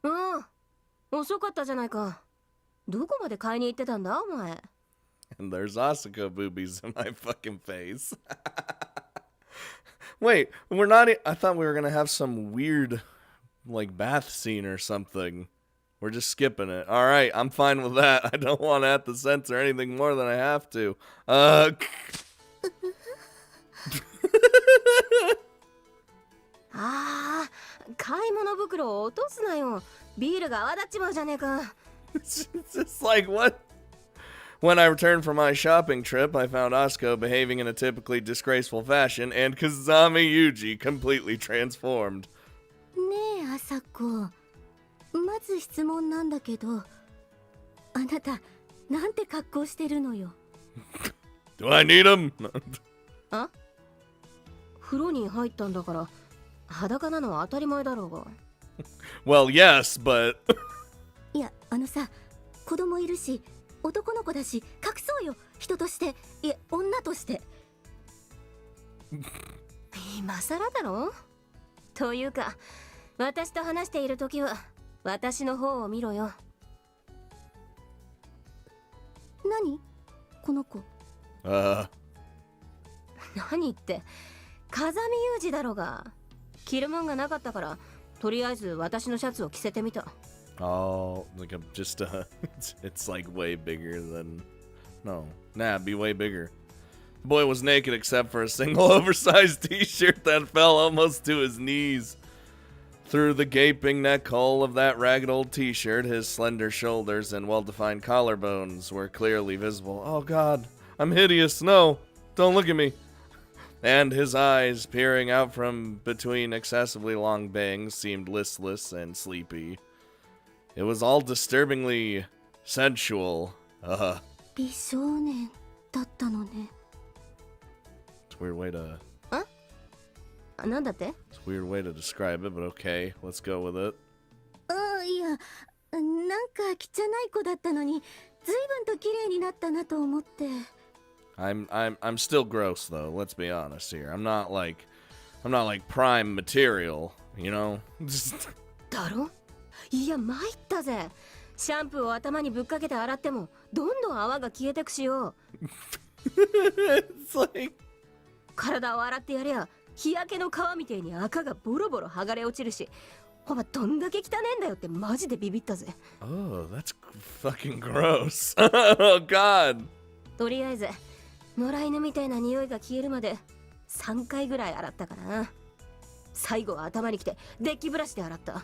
うん。遅かったじゃないか。どこまで買いに行ってたんだ、お前。And there's Asuka boobies in my fucking face. Wait, we're not. I thought we were gonna have some weird, like, bath scene or something. We're just skipping it. All right, I'm fine with that. I don't want to have to censor anything more than I have to. ああ、買い物袋を落とすなよ。ビールが泡立っちまうじゃねえか。It's just like, what? When I returned from my shopping trip, I found Asuka behaving in a typically disgraceful fashion, and Kazami Yuuji completely transformed. ねえ、朝子。まず質問なんだけど、あなた、なんて格好してるのよ。Do I need him? あ？風呂に入ったんだから、裸なのは当たり前だろうが。Well, yes, but いや、さ、子供いるし、男の子だし、隠そうよ、人として、いえ、女として。今更だろ？というか、私と話しているときは、私の方を見ろよ。何？この子。何って、風見雄二だろうが。着るもんがなかったから、とりあえず私のシャツを着せてみた。oh, like I'm just it's like way bigger than no. Nah, it'd be way bigger. The boy was naked except for a single oversized t-shirt that fell almost to his knees. Through the gaping neck hole of that ragged old t-shirt, his slender shoulders and well-defined collarbones were clearly visible. Oh God, I'm hideous. No, don't look at me. And his eyes, peering out from between excessively long bangs, seemed listless and sleepy. It was all disturbingly sensual. 美少年だったのね。It's a weird way to... なんだって？ It's a weird way to describe it, but okay, let's go with it. いや、なんか汚い子だったのに、随分と綺麗になったなと思って。I'm still gross though, let's be honest here. I'm not like prime material, you know? だろ？いや、参ったぜ。シャンプーを頭にぶっかけて洗っても、どんどん泡が消えてくしよう。It's like... 体を洗ってやりゃ、日焼けの皮みてえに赤がボロボロ剥がれ落ちるし、ほばどんだけ汚ねえんだよってマジでビビったぜ。Oh, that's fucking gross. Oh God. とりあえず、野良犬みたいな匂いが消えるまで3回ぐらい洗ったかな。最後は頭にきてデッキブラシで洗った。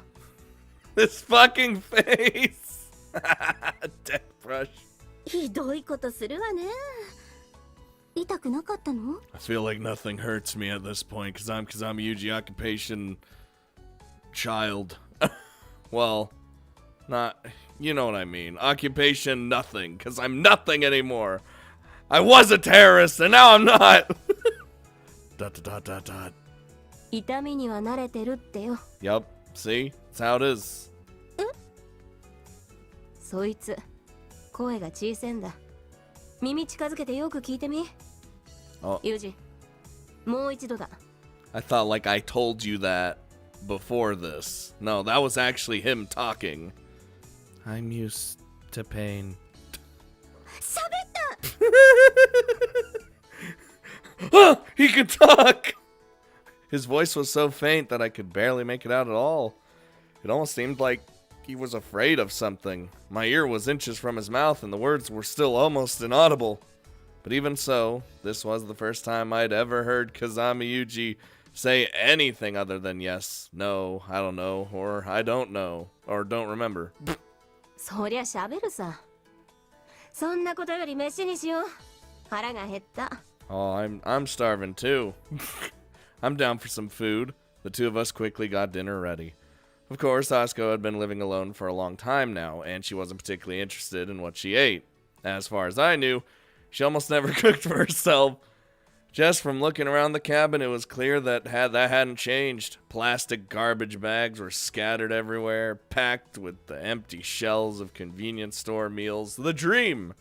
This fucking face. Death brush. ひどいことするわね。痛くなかったの？ I feel like nothing hurts me at this point because I'm Yuuji occupation child. Well, not, you know what I mean. Occupation nothing because I'm nothing anymore. I was a terrorist and now I'm not. Dot dot dot dot dot. 痛みには慣れてるってよ。 Yup, see? That's how it is. そいつ、声が小せんだ。耳近づけてよく聞いてみ。ユージ、もう一度だ。I thought like I told you that before this. No, that was actually him talking. I'm used to pain. 喋った。Ah, he could talk! His voice was so faint that I could barely make it out at all. It almost seemed like he was afraid of something. My ear was inches from his mouth and the words were still almost inaudible. But even so, this was the first time I'd ever heard Kazami Yuuji say anything other than yes, no, I don't know, or I don't know, or don't remember. そりゃ喋るさ。そんなことより飯にしよう。腹が減った。Oh, I'm starving too. I'm down for some food. The two of us quickly got dinner ready. Of course, Asuka had been living alone for a long time now, and she wasn't particularly interested in what she ate. As far as I knew, she almost never cooked for herself. Just from looking around the cabin, it was clear that hadn't changed. Plastic garbage bags were scattered everywhere, packed with the empty shells of convenience store meals. The dream!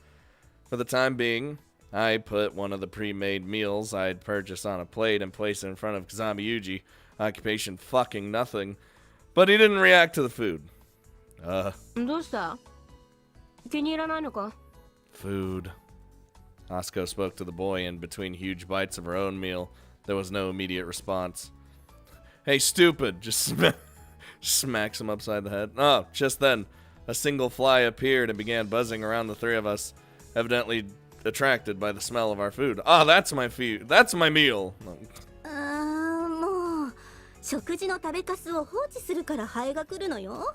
For the time being, I put one of the pre-made meals I'd purchased on a plate and placed it in front of Kazami Yuuji, occupation fucking nothing. But he didn't react to the food. どうした？気に入らないのか？ Food. Asuko spoke to the boy, and between huge bites of her own meal, there was no immediate response. Hey, stupid! Just smacks him upside the head. Oh, just then, a single fly appeared and began buzzing around the three of us, evidently attracted by the smell of our food. Ah, that's my food. That's my meal. もう食事の食べかすを放置するからハエが来るのよ。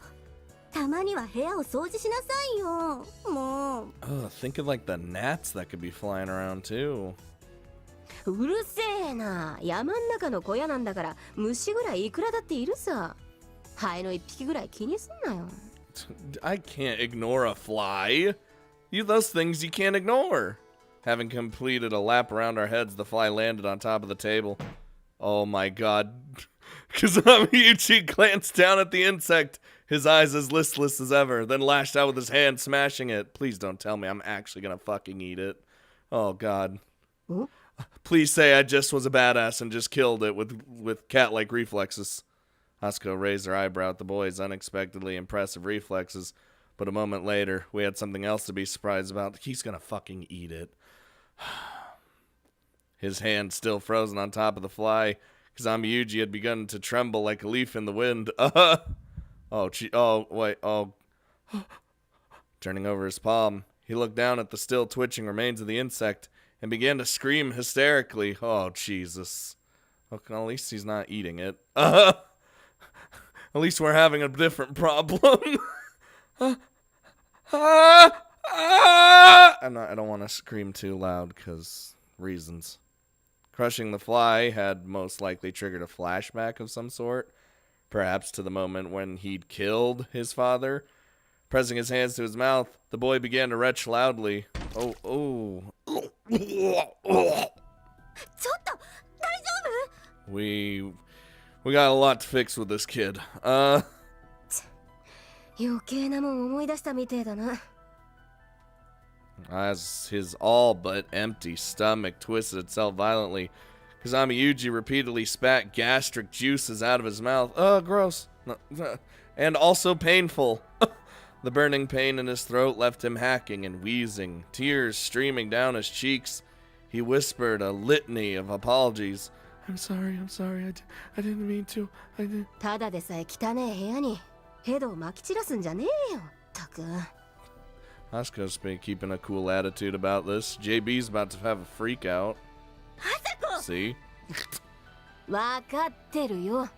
たまには部屋を掃除しなさいよ。もう。Think of like the gnats that could be flying around too. うるせえな。山ん中の小屋なんだから虫ぐらいいくらだっているさ。ハエの一匹ぐらい気にすんなよ。I can't ignore a fly. Those things you can't ignore. Having completed a lap around our heads, the fly landed on top of the table. Oh my god. Yuuji glanced down at the insect, his eyes as listless as ever, then lashed out with his hand, smashing it. Please don't tell me I'm actually gonna fucking eat it. Oh god. Huh? Please say I just was a badass and just killed it with cat-like reflexes. Asuko raised her eyebrow at the boy's unexpectedly impressive reflexes, but a moment later, we had something else to be surprised about. He's gonna fucking eat it. His hand still frozen on top of the fly, Yuuji had begun to tremble like a leaf in the wind. Turning over his palm, he looked down at the still twitching remains of the insect and began to scream hysterically. Oh, Jesus. Okay, at least he's not eating it. At least we're having a different problem. I don't want to scream too loud because reasons. Crushing the fly had most likely triggered a flashback of some sort, perhaps to the moment when he'd killed his father. Pressing his hands to his mouth, the boy began to retch loudly. We got a lot to fix with this kid. 余計なもん思い出したみてえだな。 As his all but empty stomach twisted itself violently, Yuuji repeatedly spat gastric juices out of his mouth. Gross. And also painful. The burning pain in his throat left him hacking and wheezing, tears streaming down his cheeks. He whispered a litany of apologies. I'm sorry, I didn't mean to, I didn't. ただでさえ汚え部屋にヘドを撒き散らすんじゃねえよ。たく。 Asuko's been keeping a cool attitude about this. JB's about to have a freak out. See? わかってるよ。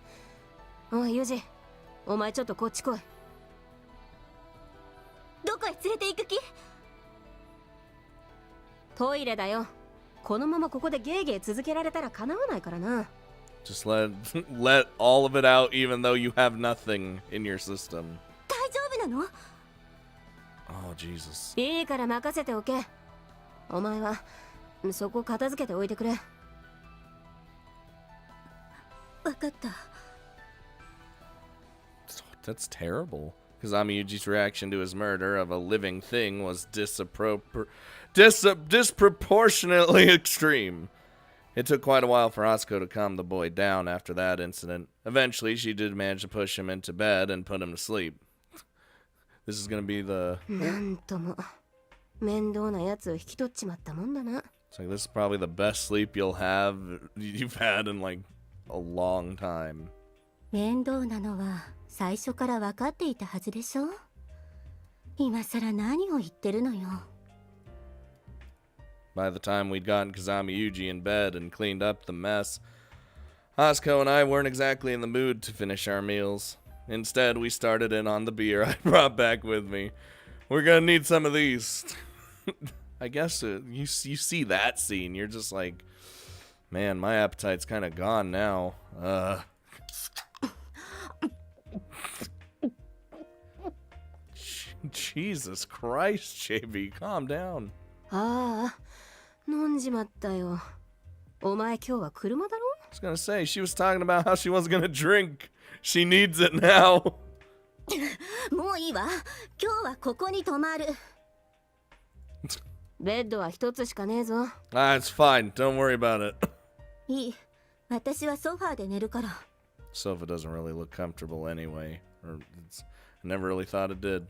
おいユージ、お前ちょっとこっち来い。どこへ連れて行く気？トイレだよ。このままここでゲーゲー続けられたら叶わないからな。Just let all of it out even though you have nothing in your system. 大丈夫なの？Oh, Jesus. いいから任せておけ。お前はそこ片付けておいてくれ。わかった。That's terrible. Yuuji's reaction to his murder of a living thing was disproportionately extreme. It took quite a while for Asuko to calm the boy down after that incident. Eventually, she did manage to push him into bed and put him to sleep. This is gonna be the... なんとも面倒なやつを引き取っちまったもんだな。 It's like this is probably the best sleep you've had in like a long time. 面倒なのは最初から分かっていたはずでしょ。今さら何を言ってるのよ。 By the time we'd gotten Yuuji in bed and cleaned up the mess, Asuko and I weren't exactly in the mood to finish our meals. Instead, we started in on the beer I brought back with me. We're gonna need some of these. I guess you see that scene, you're just like, man, my appetite's kind of gone now. Jesus Christ, JB, calm down. ああ、飲んじまったよ。お前今日は車だろ？ I was gonna say, she was talking about how she wasn't gonna drink. She needs it now. もういいわ。今日はここに泊まる。ベッドは一つしかねえぞ。It's fine. Don't worry about it. いい。私はソファーで寝るから。 Sofa doesn't really look comfortable anyway. Or I never really thought it did.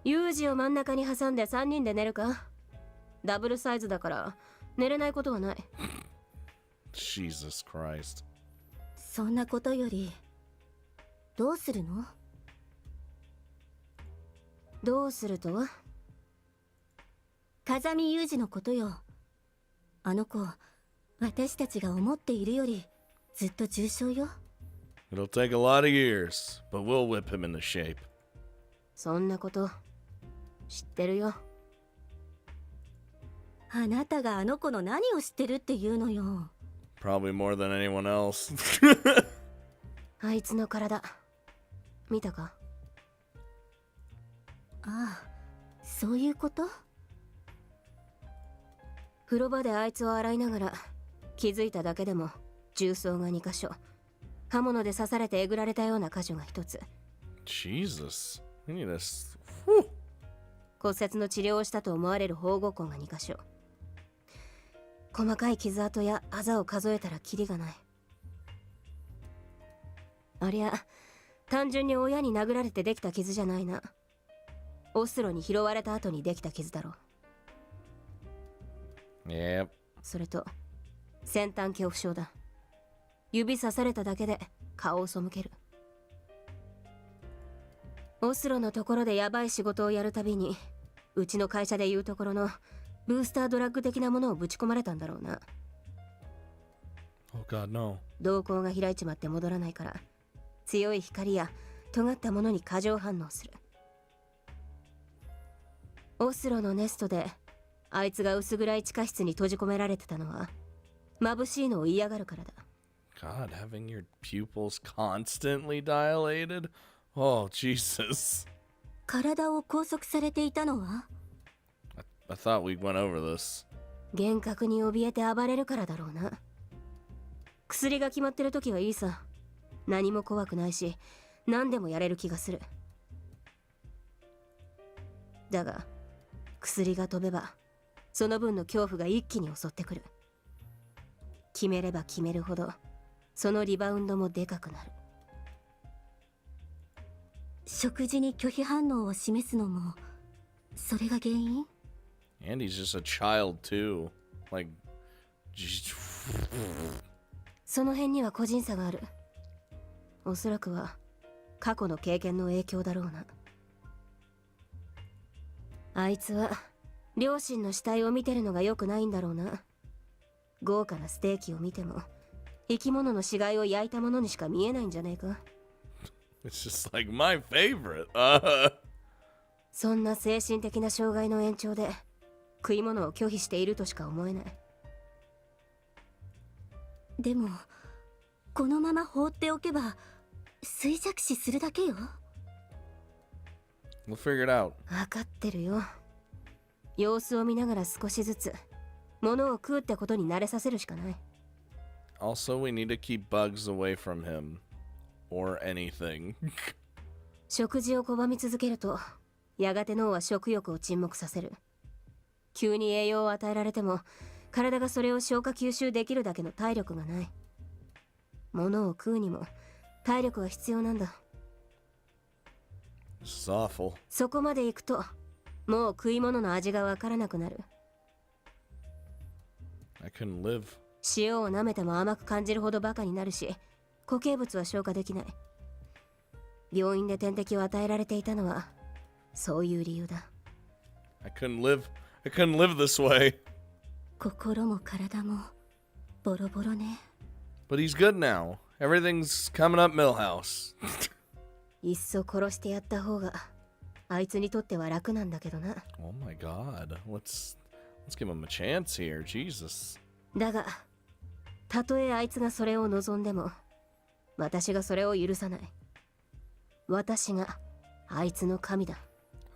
ユージを真ん中に挟んで3人で寝るか？ダブルサイズだから寝れないことはない。Jesus Christ. そんなことよりどうするの？どうするとは？風見雄二のことよ。あの子、私たちが思っているよりずっと重症よ。It'll take a lot of years, but we'll whip him into shape. そんなこと知ってるよ。あなたがあの子の何を知ってるっていうのよ。Probably more than anyone else. あいつの体見たか？ああ、そういうこと？風呂場であいつを洗いながら気づいただけでも銃創が2箇所、刃物で刺されてえぐられたような箇所が1つ。 Jesus. We need this. 骨折の治療をしたと思われる縫合痕が2箇所。細かい傷跡やあざを数えたらキリがない。ありゃ単純に親に殴られてできた傷じゃないな。オスロに拾われた後にできた傷だろう。Yep. それと先端恐怖症だ。指刺されただけで顔を背ける。オスロのところでヤバい仕事をやるたびにうちの会社でいうところのブースタードラッグ的なものをぶち込まれたんだろうな。 Oh God, no. 瞳孔が開いちまって戻らないから強い光や尖ったものに過剰反応する。オスロのネストであいつが薄暗い地下室に閉じ込められてたのは眩しいのを嫌がるからだ。 God, having your pupils constantly dilated? Oh, Jesus. 体を拘束されていたのは？ I thought we went over this. 幻覚に怯えて暴れるからだろうな。薬が決まってる時はいいさ。何も怖くないし何でもやれる気がする。だが薬が飛べばその分の恐怖が一気に襲ってくる。決めれば決めるほどそのリバウンドもでかくなる。食事に拒否反応を示すのもそれが原因？ And he's just a child, too. Like, その辺には個人差がある。おそらくは過去の経験の影響だろうな。あいつは両親の死体を見てるのが良くないんだろうな。豪華なステーキを見ても生き物の死骸を焼いたものにしか見えないんじゃねえか。 it's just like my favorite. そんな精神的な障害の延長で食い物を拒否しているとしか思えない。でもこのまま放っておけば衰弱死するだけよ。 We'll figure it out. 分かってるよ。様子を見ながら少しずつ物を食うってことに慣れさせるしかない。 Also, we need to keep bugs away from him. Or anything. 食事を拒み続けるとやがて脳は食欲を沈黙させる。急に栄養を与えられても体がそれを消化吸収できるだけの体力がない。物を食うにも体力が必要なんだ。 This is awful. そこまで行くともう食い物の味がわからなくなる。 I couldn't live. 塩を舐めても甘く感じるほどバカになるし固形物は消化できない。病院で点滴を与えられていたのはそういう理由だ。 I couldn't live this way. 心も体もボロボロね。 But he's good now. Everything's coming up Millhouse. いっそ殺してやった方があいつにとっては楽なんだけどな。 Oh my God. Let's give him a chance here. Jesus. だがたとえあいつがそれを望んでも私がそれを許さない。私があいつの神だ。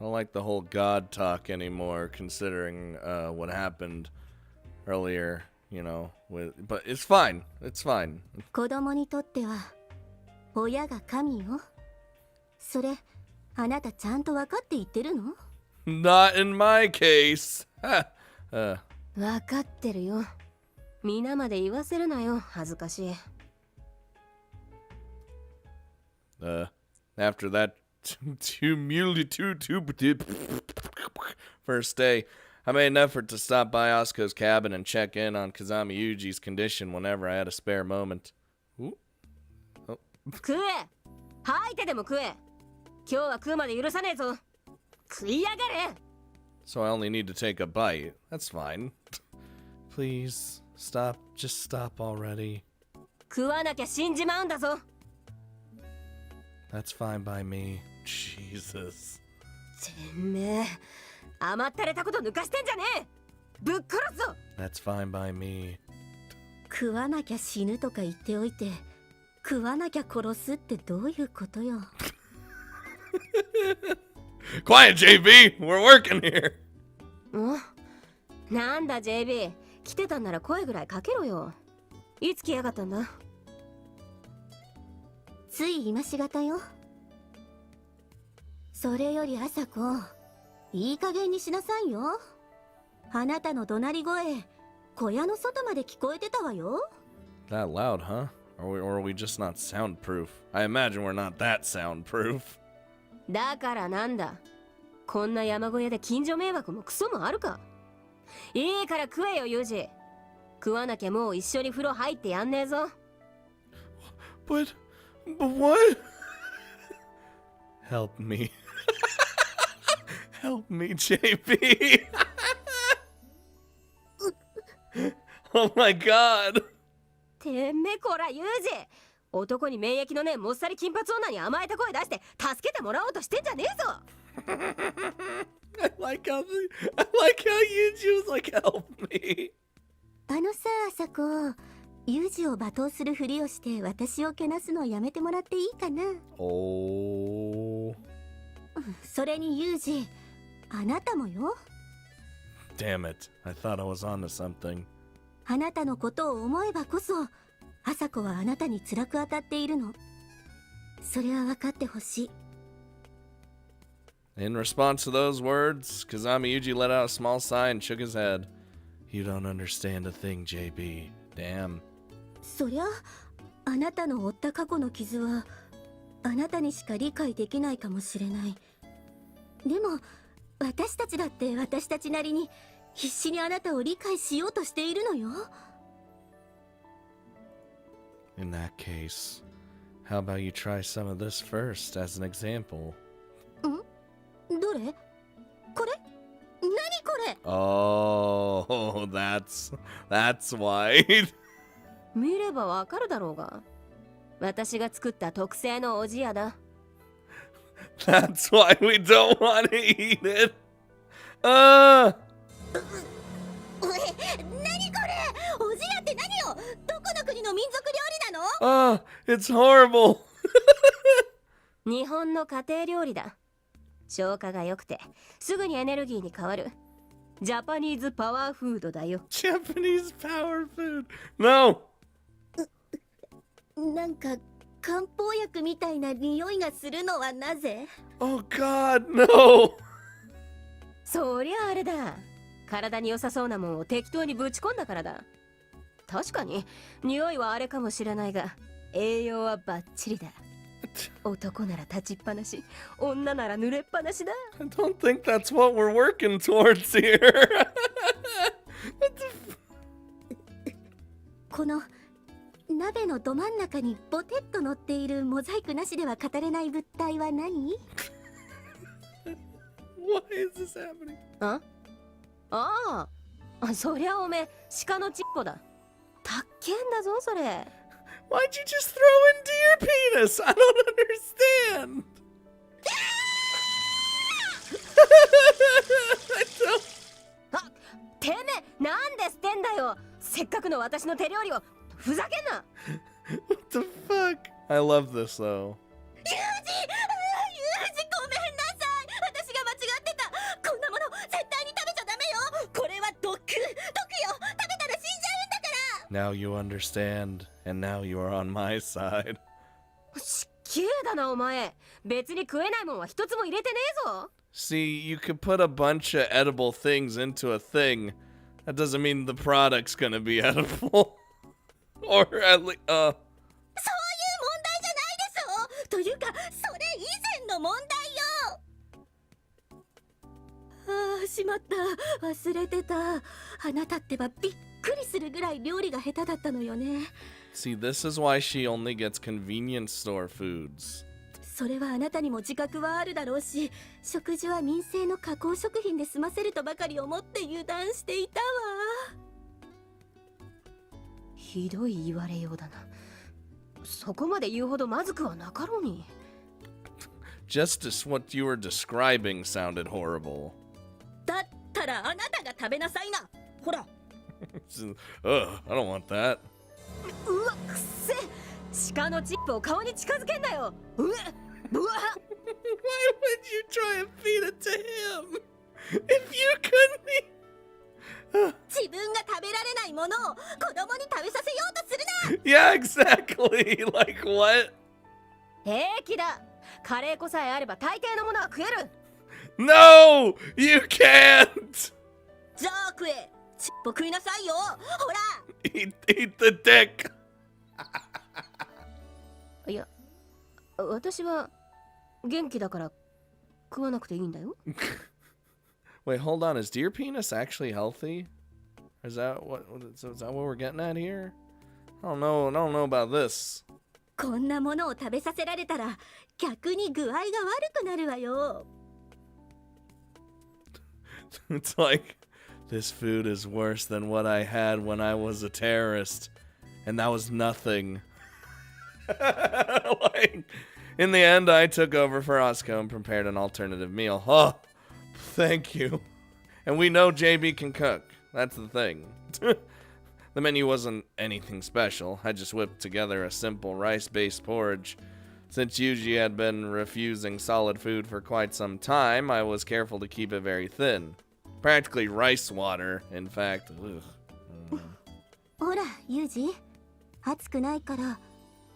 I don't like the whole God talk anymore, considering what happened earlier, you know. But it's fine. It's fine. 子供にとっては親が神よ。それあなたちゃんと分かって言ってるの？ Not in my case. 分かってるよ。皆まで言わせるなよ。恥ずかしい。After that first day, I made an effort to stop by Asuko's cabin and check in on Kazami Yuuji's condition whenever I had a spare moment. Ooh. Oh. 食え吐いてでも食え今日は食うまで許さねえぞ食いやがれ So I only need to take a bite. That's fine. Please, stop. Just stop already. 食わなきゃ死んじまうんだぞ That's fine by me. Jesus. てめえ甘ったれたこと抜かしてんじゃねえぶっ殺すぞ That's fine by me. 食わなきゃ死ぬとか言っておいて食わなきゃ殺すってどういうことよ Quiet, JB! We're working here! んなんだ JB 来てたんなら声ぐらいかけろよいつ来やがったんだつい今しがたよそれより朝子いい加減にしなさいよあなたの怒鳴り声小屋の外まで聞こえてたわよ That loud, huh? Or are we just not soundproof? I imagine we're not that soundproof. だからなんだこんな山小屋で近所迷惑もクソもあるかいいから食えよユージ食わなきゃもう一緒に風呂入ってやんねえぞ But what? Help me. Help me, JB. Oh my god. てめえこらユージ男に免疫のねえもっさり金髪女に甘えた声出して助けてもらおうとしてんじゃねえぞ I like how Yuuji was like, help me. あのさ朝子ユージを罵倒するふりをして私をけなすのをやめてもらっていいかな Oh. それにユージあなたもよ Damn it. I thought I was onto something. あなたのことを思えばこそ朝子はあなたに辛く当たっているのそれは分かってほしい In response to those words, Kazami Yuuji let out a small sigh and shook his head. You don't understand a thing, JB. Damn. そりゃあなたの負った過去の傷はあなたにしか理解できないかもしれないでも私たちだって私たちなりに必死にあなたを理解しようとしているのよ In that case, how about you try some of this first as an example? どれこれ何これ Oh, that's why. 見ればわかるだろうが私が作った特製のおじやだ That's why we don't want to eat it. おい何これおじやって何よどこの国の民族料理なの It's horrible. 日本の家庭料理だ消化が良くてすぐにエネルギーに変わるジャパニーズパワーフードだよ Japanese power food. No. なんか漢方薬みたいな匂いがするのはなぜ Oh God, no. そりゃあれだ体に良さそうなもんを適当にぶち込んだからだ確かに匂いはあれかもしれないが栄養はバッチリだ男なら立ちっぱなし女なら濡れっぱなしだ I don't think that's what we're working towards here. この鍋のど真ん中にボテッと乗っているモザイクなしでは語れない物体は何 Why is this happening? あそりゃおめえ鹿のチッポだたっけんだぞそれ Why'd you just throw in deer penis? I don't understand. I don't. あてめえなんで捨てんだよせっかくの私の手料理をふざけんな What the fuck? I love this though. ユージごめんなさい私が間違ってたこんなもの絶対に食べちゃダメよこれは毒よ食べたら死んじゃうんだから Now you understand, and now you are on my side. 失敬だなお前別に食えないもんは一つも入れてねえぞ See, you could put a bunch of edible things into a thing. That doesn't mean the product's gonna be edible. Or at least, そういう問題じゃないでしょというかそれ以問題よ。ああ、しまった。忘れてた。あなたってばびっくりするぐらい料理が下手だったのよね。See, this is why she only gets convenience store foods. それはあなたにも自覚はあるだろうし、食事は民生の加工食品で済ませるとばかり思って油断していたわ。ひどい言われようだな。そこまで言うほどまずくはなかろうに。Just as what you were describing sounded horrible. だったらあなたが食べなさいな。ほら。Ugh, I don't want that. うわ、くっせ。鹿のチップを顔に近づけんなよ。うわ、うわ。Why would you try and feed it to him? If you couldn't. 自分が食べられないものを子供に食べさせようとするな。Yeah, exactly. Like what? 平気だ。カレー粉さえあれば大抵のものは食える。No, you can't. じゃあ食え。チップ食いなさいよ。ほら。Eat the dick. いや、私は元気だから食わなくていいんだよ。Wait, hold on. Is deer penis actually healthy? Is that what we're getting at here? I don't know about this. こんなものを食べさせられたら逆に具合が悪くなるわよ。It's like, this food is worse than what I had when I was a terrorist, and that was nothing. Like, in the end, I took over for Osco and prepared an alternative meal. Oh, thank you. And we know JB can cook. That's the thing. The menu wasn't anything special. I just whipped together a simple rice-based porridge. Since Yuuji had been refusing solid food for quite some time, I was careful to keep it very thin. Practically rice water, in fact. Ugh. ほら、ユージ。熱くないから、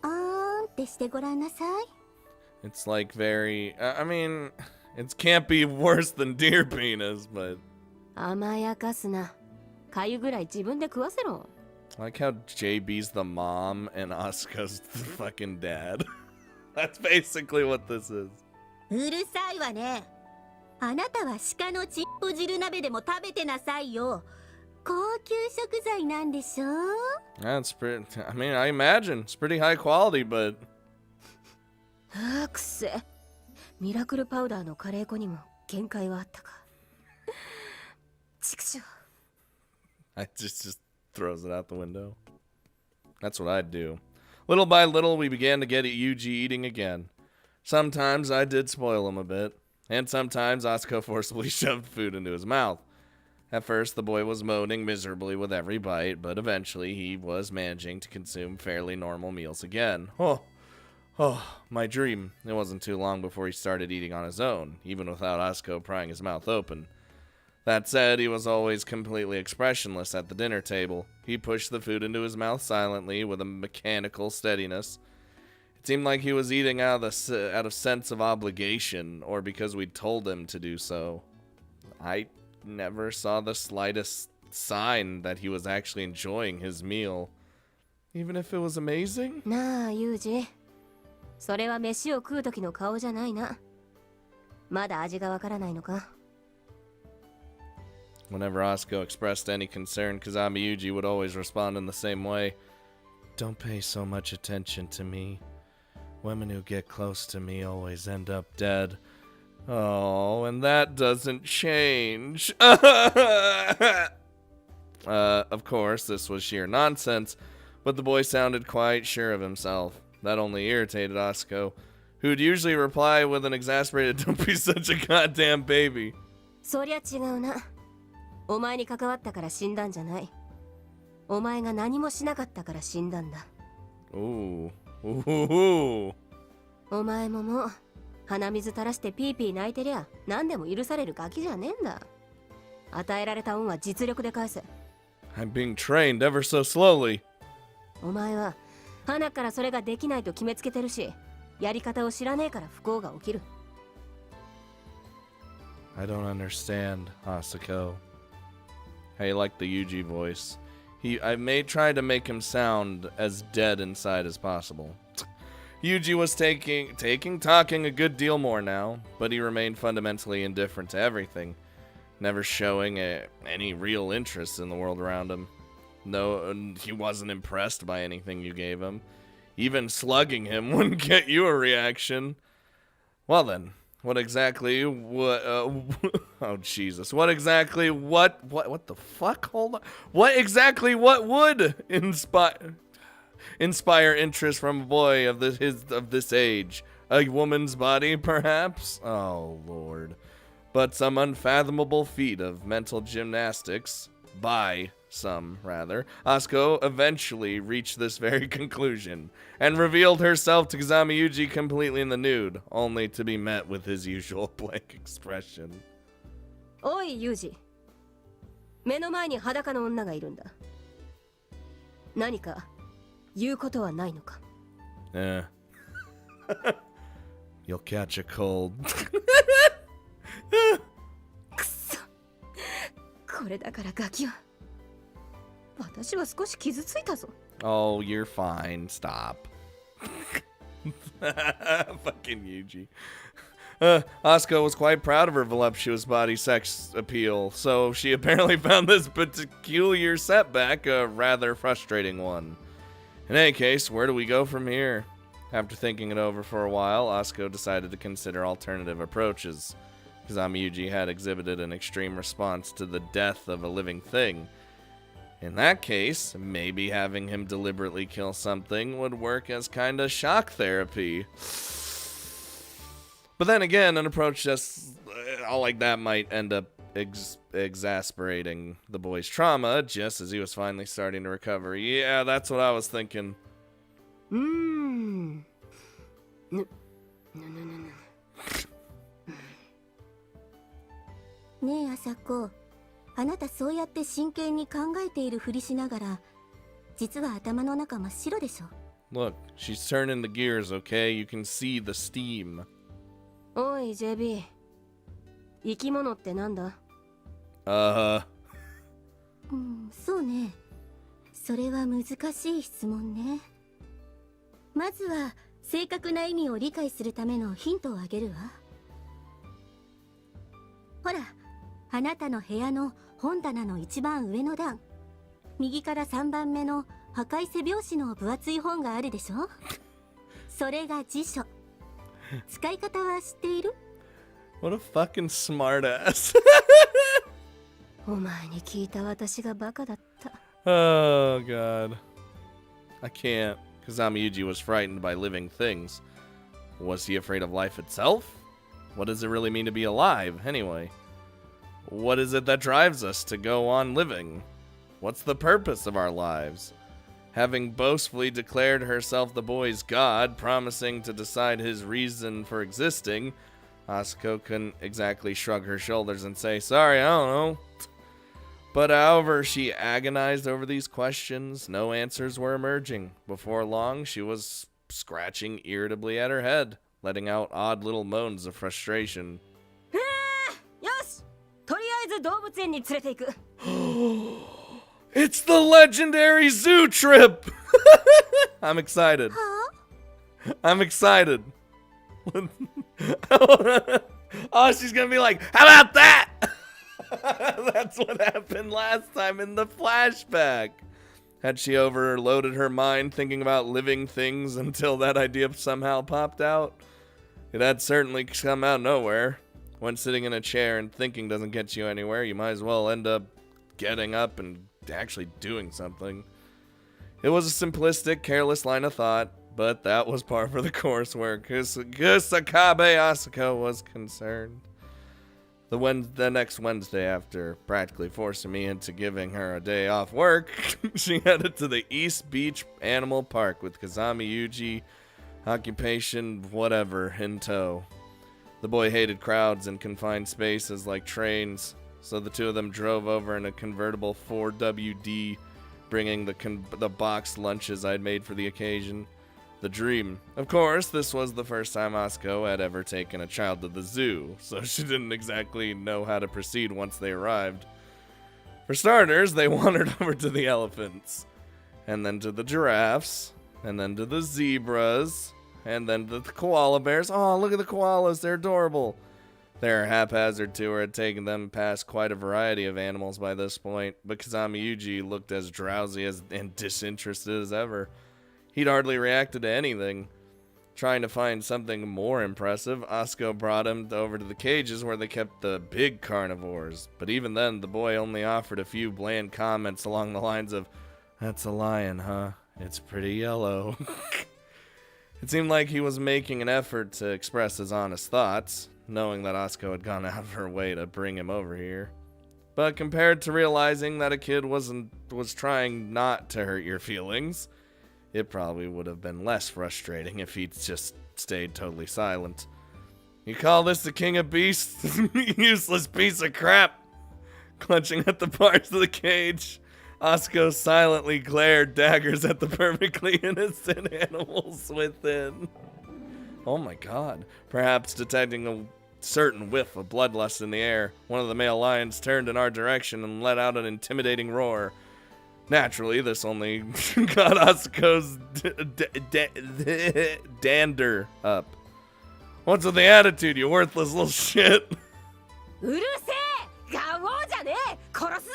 あーんってしてごらんなさい。It's like very... I mean, it can't be worse than deer penis, but... 甘やかすな。かゆぐらい自分で食わせろ。I like how JB's the mom and Asuka's the fucking dad. That's basically what this is. うるさいわね。あなたは鹿のチップ汁鍋でも食べてなさいよ。高級食材なんでしょ。 That's pretty... I mean, I imagine. It's pretty high quality, but... ああ、くせ。ミラクルパウダーのカレー粉にも限界はあったか。畜生。I just throws it out the window. That's what I'd do. Little by little, we began to get Yuuji eating again. Sometimes I did spoil him a bit, and sometimes Asuko forcibly shoved food into his mouth. At first, the boy was moaning miserably with every bite, but eventually he was managing to consume fairly normal meals again. Oh, my dream. It wasn't too long before he started eating on his own, even without Asuko prying his mouth open. That said, he was always completely expressionless at the dinner table. He pushed the food into his mouth silently with a mechanical steadiness. It seemed like he was eating out of sense of obligation, or because we'd told him to do so. I never saw the slightest sign that he was actually enjoying his meal, even if it was amazing. なあ、ユージ。それは飯を食う時の顔じゃないな。まだ味がわからないのか。Whenever Asuko expressed any concern, Kazami Yuuji would always respond in the same way. Don't pay so much attention to me. Women who get close to me always end up dead. Oh, and that doesn't change. Of course, this was sheer nonsense, but the boy sounded quite sure of himself. That only irritated Asuko, who'd usually reply with an exasperated, "Don't be such a goddamn baby." そりゃ違うな。お前に関わったから死んだんじゃない。お前が何もしなかったから死んだんだ。Ooh. Ooh. お前ももう鼻水垂らしてピーピー泣いてりゃ何でも許されるガキじゃねえんだ。与えられた恩は実力で返せ。I'm being trained ever so slowly. お前は花からそれができないと決めつけてるし、やり方を知らねえから不幸が起きる。I don't understand, Asuko. I like the Yuuji voice. I may try to make him sound as dead inside as possible. Yuuji was talking a good deal more now, but he remained fundamentally indifferent to everything, never showing any real interest in the world around him. No, he wasn't impressed by anything you gave him. Even slugging him wouldn't get you a reaction. Well then, what exactly, oh Jesus, what the fuck, hold on. What would inspire interest from a boy of this age? A woman's body, perhaps? Oh, Lord. But some unfathomable feat of mental gymnastics, by some, rather, Asuko eventually reached this very conclusion, and revealed herself to Kazami Yuuji completely in the nude, only to be met with his usual blank expression. おいユージ、目の前に裸の女がいるんだ。何か言うことはないのか？ You'll catch a cold. くそ、これだからガキは。私は少し傷ついたぞ。 Oh, you're fine. Stop. Fucking Yuuji. Asuko was quite proud of her voluptuous body sex appeal, so she apparently found this peculiar setback a rather frustrating one. In any case, where do we go from here? After thinking it over for a while, Asuko decided to consider alternative approaches. Kazami Yuuji had exhibited an extreme response to the death of a living thing. In that case, maybe having him deliberately kill something would work as kinda shock therapy. But then again, an approach just all like that might end up exasperating the boy's trauma just as he was finally starting to recover. Yeah, that's what I was thinking. ねえ朝子、あなたそうやって真剣に考えているふりしながら、実は頭の中真っ白でしょ。 Look, she's turning the gears, okay? You can see the steam. おい JB、 生き物ってなんだ？そうね。それは難しい質問ね。まずは正確な意味を理解するためのヒントをあげるわ。ほら、あなたの部屋の本棚の一番上の段、右から3番目の破壊背拍子の分厚い本があるでしょ。それが辞書。使い方は知っている？ What a fucking smartass. お前に聞いた私がバカだった。 Oh, God. I can't. Kazami Yuuji was frightened by living things. Was he afraid of life itself? What does it really mean to be alive, anyway? What is it that drives us to go on living? What's the purpose of our lives? Having boastfully declared herself the boy's god, promising to decide his reason for existing, Asuko couldn't exactly shrug her shoulders and say, sorry, I don't know. But however she agonized over these questions, no answers were emerging. Before long, she was scratching irritably at her head, letting out odd little moans of frustration. よし、とりあえず動物園に連れて行く。 It's the legendary zoo trip! I'm excited. I'm excited. Oh, she's gonna be like, how about that? That's what happened last time in the flashback. Had she overloaded her mind thinking about living things until that idea somehow popped out? It had certainly come out of nowhere. When sitting in a chair and thinking doesn't get you anywhere, you might as well end up getting up and actually doing something. It was a simplistic, careless line of thought, but that was par for the course where Kusakabe Asuko was concerned. The next Wednesday, after practically forcing me into giving her a day off work, she headed to the East Beach Animal Park with Kazami Yuuji, occupation whatever, in tow. The boy hated crowds and confined spaces like trains, so the two of them drove over in a convertible 4WD, bringing the boxed lunches I'd made for the occasion. The dream. Of course, this was the first time Asuko had ever taken a child to the zoo, so she didn't exactly know how to proceed once they arrived. For starters, they wandered over to the elephants, and then to the giraffes, and then to the zebras, And then the koala bears. Oh, look at the koalas. They're adorable. Their haphazard tour had taken them past quite a variety of animals by this point, but Kazami Yuuji looked as drowsy and disinterested as ever. He'd hardly reacted to anything. Trying to find something more impressive, Asuko brought him over to the cages where they kept the big carnivores. But even then, the boy only offered a few bland comments along the lines of, "That's a lion, huh? It's pretty yellow." It seemed like he was making an effort to express his honest thoughts, knowing that Asuko had gone out of her way to bring him over here. But compared to realizing that a kid was trying not to hurt your feelings, it probably would have been less frustrating if he'd just stayed totally silent. "You call this the king of beasts? Useless piece of crap!" Clutching at the bars of the cage, Asuko silently glared daggers at the perfectly innocent animals within. Oh my god. Perhaps detecting a certain whiff of bloodlust in the air, one of the male lions turned in our direction and let out an intimidating roar. Naturally, this only got Asuko's dander up. "What's with the attitude, you worthless little shit?" うるせえ、ガオじゃねえ、殺すぞ。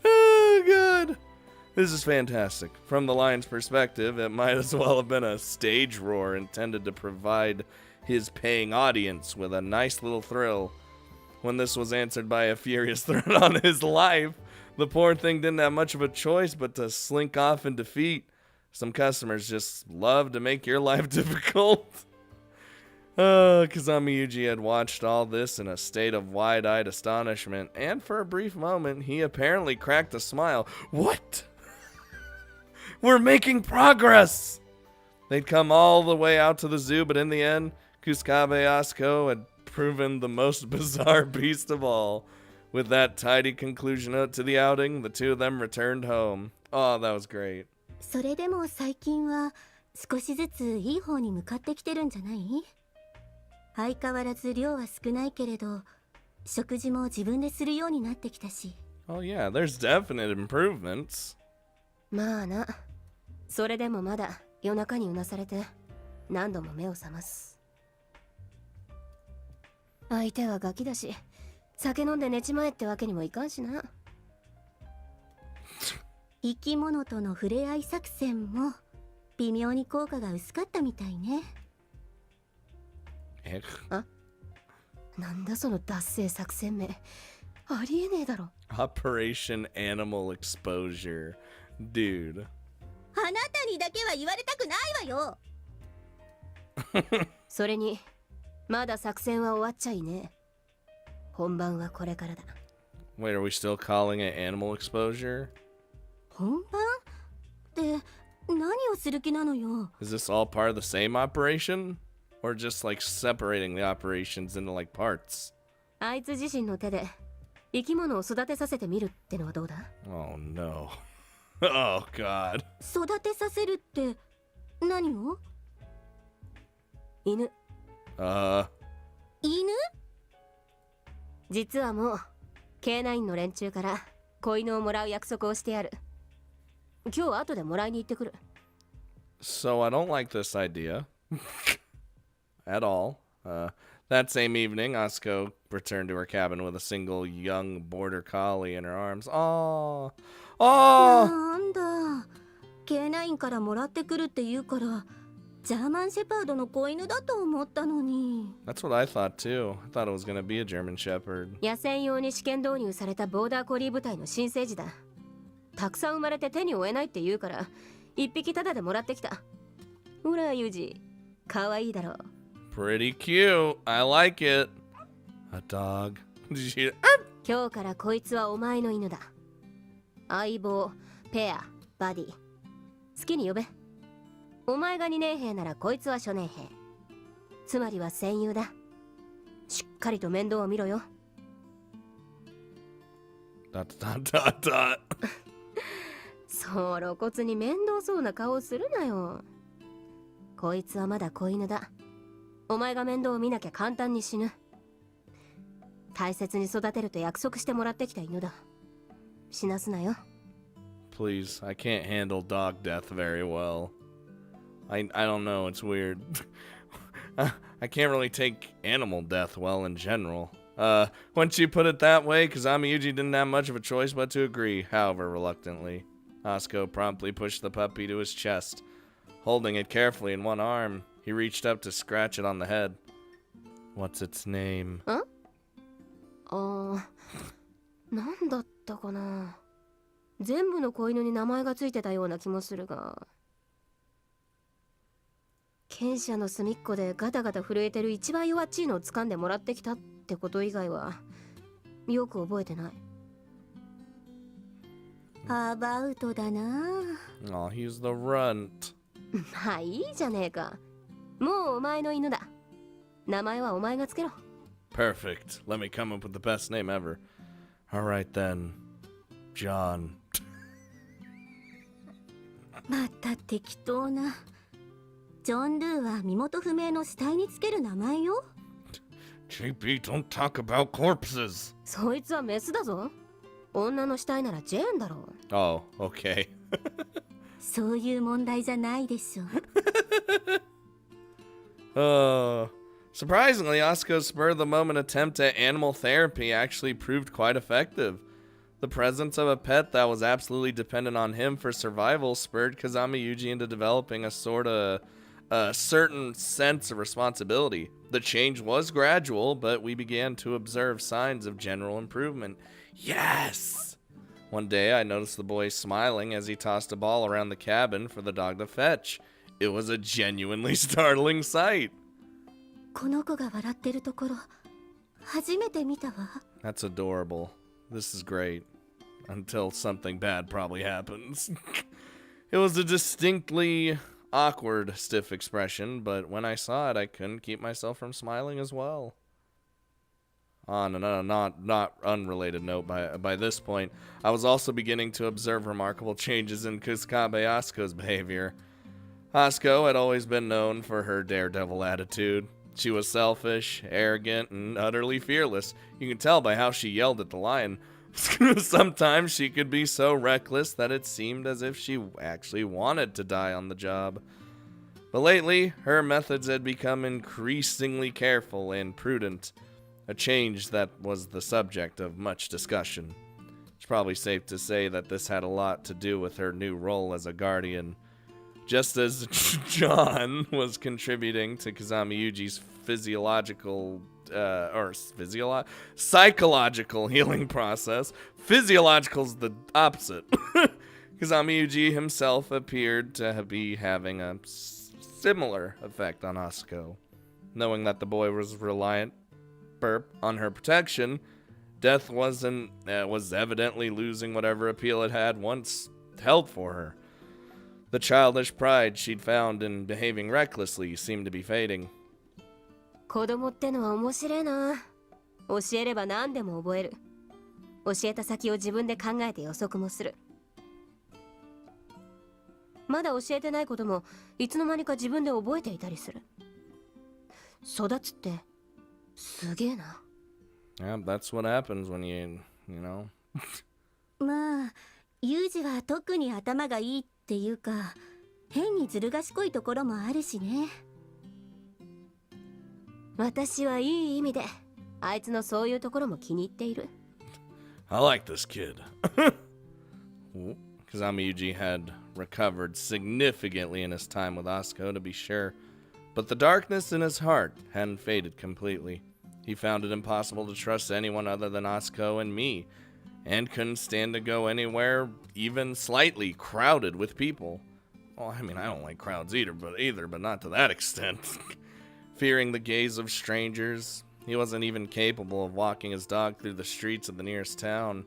Oh, God. This is fantastic. From the lion's perspective, it might as well have been a stage roar intended to provide his paying audience with a nice little thrill. When this was answered by a furious threat on his life, the poor thing didn't have much of a choice but to slink off in defeat. Some customers just love to make your life difficult. Kazami Yuuji had watched all this in a state of wide-eyed astonishment, and for a brief moment, he apparently cracked a smile. What? We're making progress! They'd come all the way out to the zoo, but in the end, Kusakabe Asuko had proven the most bizarre beast of all. With that tidy conclusion to the outing, the two of them returned home. Oh, that was great. それでも最近は少しずついい方に向かってきてるんじゃない？相変わらず量は少ないけれど、食事も自分でするようになってきたし。Oh yeah, there's definite improvements. まあな。それでもまだ夜中にうなされて何度も目を覚ます。相手はガキだし、酒飲んで寝ちまえってわけにもいかんしな。生き物との触れ合い作戦も微妙に効果が薄かったみたいね。あ、なんだその脱製作戦名。ありえねえだろ。Operation Animal Exposure. Dude. あなたにだけは言われたくないわよ。それにまだ作戦は終わっちゃいねえ。本番はこれからだ。Wait, are we still calling it animal exposure? 本番って何をする気なのよ。 Is this all part of the same operation? Or just like separating the operations into like parts? あいつ自身の手で生き物を育てさせてみるってのはどうだ？ Oh no. Oh god. 育てさせるって何を？犬。犬？実はもう K9 の連中から子犬をもらう約束をしてやる。今日後でもらいに行ってくる。So I don't like this idea. At all. That same evening, Asuko returned to her cabin with a single young border collie in her arms. Oh, oh! なんだ。K9 からもらってくるって言うから、ジャーマンシェパードの子犬だと思ったのに。That's what I thought too. I thought it was gonna be a German Shepherd. 野戦用に試験導入されたボーダーコリー部隊の新生児だ。たくさん生まれて手に負えないって言うから、一匹タダでもらってきた。ほら、ユージ、かわいいだろう。Pretty cute. I like it. A dog. 今日からこいつはお前の犬だ。相棒、ペア、バディ。好きに呼べ。お前が2年兵ならこいつは初年兵。つまりは戦友だ。しっかりと面倒を見ろよ。そう露骨に面倒そうな顔をするなよ。こいつはまだ子犬だ。お前が面倒を見なきゃ簡単に死ぬ。大切に育てると約束してもらってきた犬だ。死なすなよ。Please, I can't handle dog death very well. I don't know, it's weird. I can't really take animal death well in general. Once you put it that way, Kazami Yuuji didn't have much of a choice but to agree, however reluctantly. Asuko promptly pushed the puppy to his chest. Holding it carefully in one arm, he reached up to scratch it on the head. What's its name? Huh? なんだったかな。全部の子犬に名前がついてたような気もするが。犬舎の隅っこでガタガタ震えてる一番弱っちいのを掴んでもらってきたってこと以外はよく覚えてない。アバウトだな。Oh, he's the runt. まあいいじゃねえか。もうお前の犬だ。名前はお前がつけろ。Perfect. Let me come up with the best name ever. Alright then. John. また適当な。ジョン・ルーは身元不明の死体につける名前よ。JP, don't talk about corpses. そいつはメスだぞ。女の死体ならジェーンだろう。Oh, okay. そういう問題じゃないでしょ。Surprisingly, Asuko's spur-of-the-moment attempt at animal therapy actually proved quite effective. The presence of a pet that was absolutely dependent on him for survival spurred Kazami Yuuji into developing a certain sense of responsibility. The change was gradual, but we began to observe signs of general improvement. Yes! One day, I noticed the boy smiling as he tossed a ball around the cabin for the dog to fetch. It was a genuinely startling sight. この子が笑ってるところ、初めて見たわ。That's adorable. This is great. Until something bad probably happens. It was a distinctly awkward, stiff expression, but when I saw it, I couldn't keep myself from smiling as well. On a not unrelated note, by this point, I was also beginning to observe remarkable changes in Kusakabe Asuko's behavior. Asuko had always been known for her daredevil attitude. She was selfish, arrogant, and utterly fearless. You can tell by how she yelled at the lion. Sometimes she could be so reckless that it seemed as if she actually wanted to die on the job. But lately, her methods had become increasingly careful and prudent, a change that was the subject of much discussion. It's probably safe to say that this had a lot to do with her new role as a guardian. Just as John was contributing to Kazami Yuuji's psychological healing process, physiological's the opposite. Kazami Yuuji himself appeared to be having a similar effect on Asuko. Knowing that the boy was reliant on her protection, Death was evidently losing whatever appeal it had once held for her. The childish pride she'd found in behaving recklessly seemed to be fading. 子供ってのは面白いな。教えれば何でも覚える。教えた先を自分で考えて予測もする。まだ教えてないこともいつの間にか自分で覚えていたりする。育つってすげえな。Yeah, that's what happens when you know. まあ、ユージは特に頭がいいっていうか、変にずる賢いところもあるしね。私はいい意味であいつのそういうところも気に入っている。I like this kid. Kazami Yuuji had recovered significantly in his time with Asuko, to be sure, but the darkness in his heart hadn't faded completely. He found it impossible to trust anyone other than Asuko and me, and couldn't stand to go anywhere even slightly crowded with people. Well, I mean, I don't like crowds either, but not to that extent. Fearing the gaze of strangers, he wasn't even capable of walking his dog through the streets of the nearest town.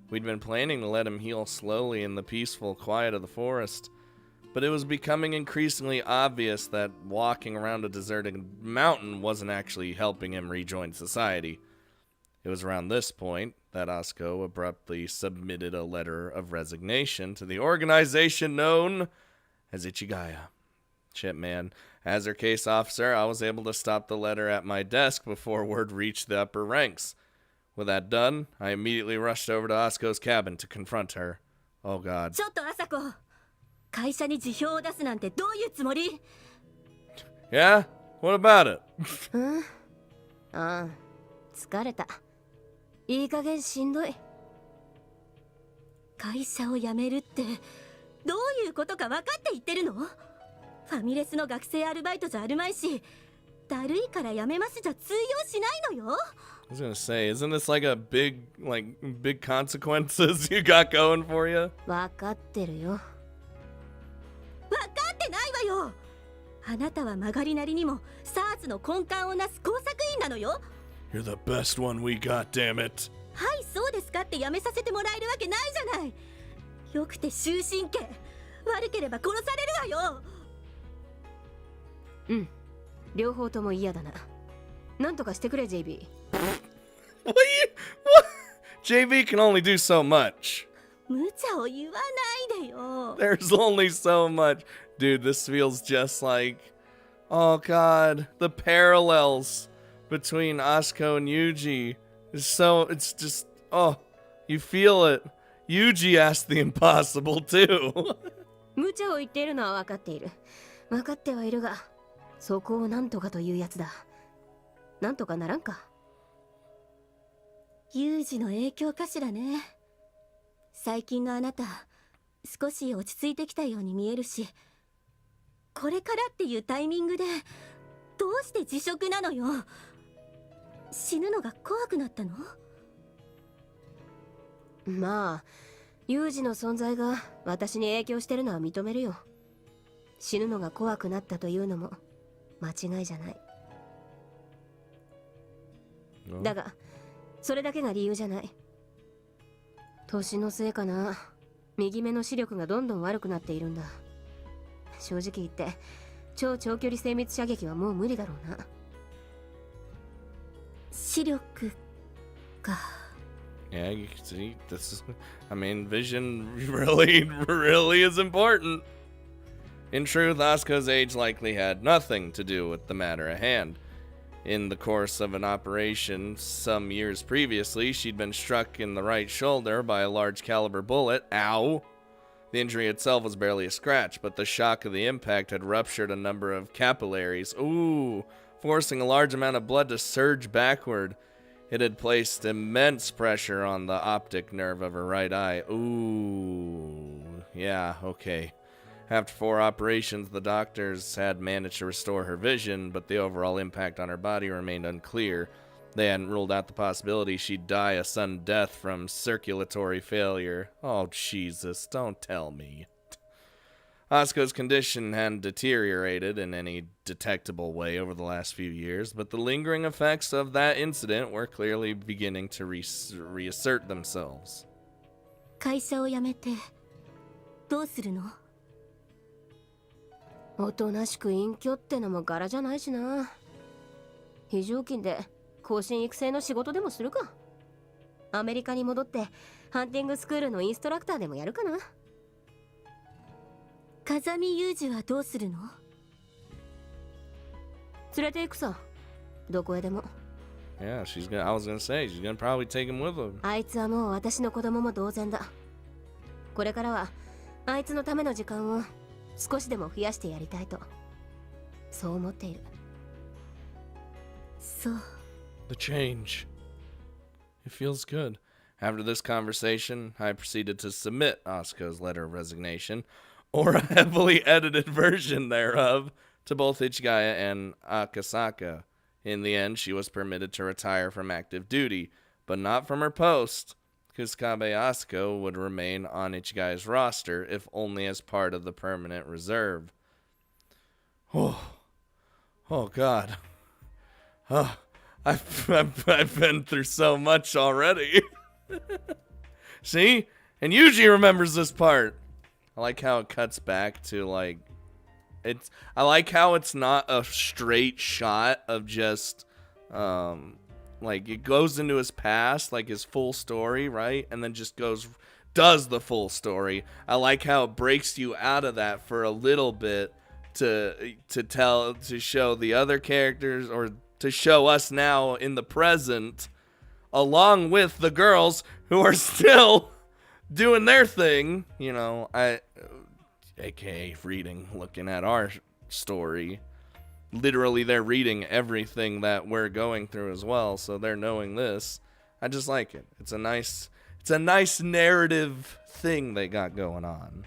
We'd been planning to let him heal slowly in the peaceful quiet of the forest, but it was becoming increasingly obvious that walking around a deserted mountain wasn't actually helping him rejoin society. It was around this point that Asuko abruptly submitted a letter of resignation to the organization known as Ichigaya. Shit, man. As her case officer, I was able to stop the letter at my desk before word reached the upper ranks. With that done, I immediately rushed over to Asuko's cabin to confront her. Oh god. ちょっと朝子。会社に辞表を出すなんてどういうつもり？ Yeah? What about it? うん。ああ、疲れた。いい加減しんどい。会社を辞めるってどういうことか分かって言ってるの？ファミレスの学生アルバイトじゃあるまいし、だるいから辞めますじゃ通用しないのよ。I was gonna say, isn't this like a big consequences you got going for you? わかってるよ。分かってないわよ。あなたは曲がりなりにもサーズの根幹をなす工作員なのよ。 You're the best one we got, damn it. はいそうですかって辞めさせてもらえるわけないじゃない。よくて終身刑、悪ければ殺されるわよ。うん。両方とも嫌だな。なんとかしてくれ JB。 What? JB can only do so much. 無茶を言わないでよ。 There's only so much. Dude, this feels just like, oh god, the parallels between Asuko and Yuuji is so, it's just, oh, you feel it. Yuuji asked the impossible too. 無茶を言っているのは分かっている。分かってはいるが、そこをなんとかというやつだ。なんとかならんか。ユージの影響かしらね。最近のあなた、少し落ち着いてきたように見えるし、これからっていうタイミングでどうして辞職なのよ。死ぬのが怖くなったの？まあ、ユージの存在が私に影響してるのは認めるよ。死ぬのが怖くなったというのも間違いじゃない。だが、それだけが理由じゃない。年のせいかな。右目の視力がどんどん悪くなっているんだ。正直言って超長距離精密射撃はもう無理だろうな。視力か。Yeah, you can see this. I mean, vision really is important. In truth, Asuka's age likely had nothing to do with the matter at hand. In the course of an operation some years previously, she'd been struck in the right shoulder by a large caliber bullet. Ow! The injury itself was barely a scratch, but the shock of the impact had ruptured a number of capillaries. Ooh! Forcing a large amount of blood to surge backward. It had placed immense pressure on the optic nerve of her right eye. Ooh. Yeah, okay. After 4 operations, the doctors had managed to restore her vision, but the overall impact on her body remained unclear. They hadn't ruled out the possibility she'd die a sudden death from circulatory failure. Oh, Jesus, don't tell me. Asuko's condition hadn't deteriorated in any detectable way over the last few years, but the lingering effects of that incident were clearly beginning to reassert themselves. 会社を辞めてどうするの？おとなしく隠居ってのも柄じゃないしな。非常勤で後進育成の仕事でもするか。アメリカに戻ってハンティングスクールのインストラクターでもやるかな。風見ユージはどうするの？連れて行くさ。どこへでも。Yeah, I was gonna say, she's gonna probably take him with her. あいつはもう私の子供も同然だ。これからはあいつのための時間を少しでも増やしてやりたいと、そう思っている。そう。The change. It feels good. After this conversation, I proceeded to submit Asuko's letter of resignation, or a heavily edited version thereof, to both Ichigaya and Akasaka. In the end, she was permitted to retire from active duty, but not from her post. Kusakabe Asuko would remain on Ichigaya's roster, if only as part of the permanent reserve. Oh God. Oh, I've been through so much already. See? And Yuuji remembers this part. I like how it cuts back to like I like how it's not a straight shot of just like it goes into his past, like his full story, right? And then just does the full story. I like how it breaks you out of that for a little bit to show the other characters, or to show us now in the present, along with the girls who are still doing their thing. You know, aka reading, looking at our story. Literally, they're reading everything that we're going through as well, so they're knowing this. I just like it. It's a nice narrative thing they got going on.